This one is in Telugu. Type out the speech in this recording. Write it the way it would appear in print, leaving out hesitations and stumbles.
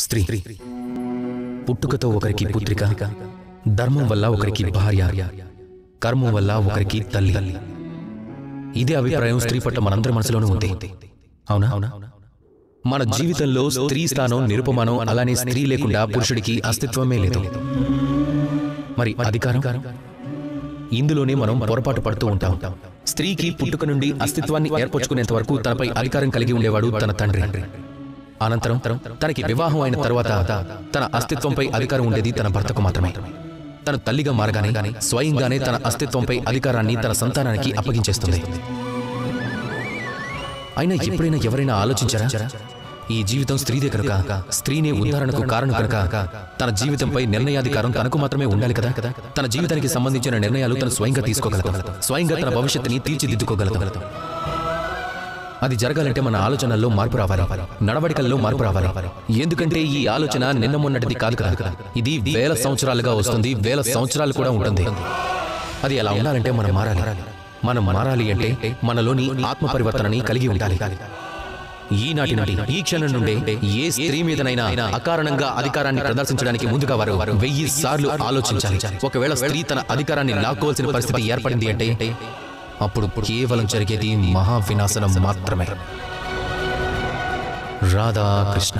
స్త్రీ పుట్టుకతో ఒకరికి పుత్రిక, ధర్మం వల్ల ఒకరికి భార్య, కర్మం వల్ల ఒకరికి తల్లి. ఇదే అభిప్రాయం స్త్రీ పట్ల మనందరి మనసులోనూ ఉంది. అవునా? మన జీవితంలో స్త్రీ స్థానం నిరుపమానం. అలానే స్త్రీ లేకుండా పురుషుడికి అస్తిత్వమే లేదు. మరి అధికారం, ఇందులోనే మనం పొరపాటు పడుతూ ఉంటాం. స్త్రీకి పుట్టుక నుండి అస్తిత్వాన్ని ఏర్పరచుకునేంత వరకు తనపై అధికారం కలిగి ఉండేవాడు తన తండ్రి. అనంతరం తనకి వివాహం అయిన తర్వాత తన అస్తిత్వంపై అధికారం ఉండేది తన భర్తకు మాత్రమే. తను తల్లిగా మారగానే స్వయంగానే తన అస్తిత్వంపై అధికారాన్ని తన సంతానానికి అప్పగించేస్తుంది. అయినా ఎప్పుడైనా ఎవరైనా ఆలోచించారా, ఈ జీవితం స్త్రీదే కనుక, స్త్రీనే ఉద్ధరణకు కారణం కనుక తన జీవితంపై నిర్ణయాధికారం తనకు మాత్రమే ఉండాలి కదా. తన జీవితానికి సంబంధించిన నిర్ణయాలు తను స్వయంగా తీసుకోగలదు, స్వయంగా తన భవిష్యత్తుని తీర్చిదిద్దుకోగలదు. అది జరగాలంటే మన ఆలోచనల్లో మార్పు రావాలి, నడవడికల్లో మార్పు రావాలి. ఎందుకంటే ఈ ఆలోచన నిన్న మొన్నటిది కాదు కదా. ఇది వేల సంవత్సరాలుగా వస్తుంది, వేల సంవత్సరాలు కూడా ఉంటుంది. అది ఎలా ఉండాలంటే మనం మారాలి అంటే మనలోని ఆత్మ పరివర్తనని కలిగి ఉండాలి. ఈనాటి నుండి, ఈ క్షణం నుండే ఏ స్త్రీ మీదనైనా అకారణంగా అధికారాన్ని ప్రదర్శించడానికి ముందుగా వారు 1000 సార్లు ఆలోచించాలి. ఒకవేళ స్త్రీ తన అధికారాన్ని లాక్కోవాల్సిన పరిస్థితి ఏర్పడింది అంటే అప్పుడు కేవలం జరిగేది మహా వినాశనం మాత్రమే. రాధాకృష్ణ.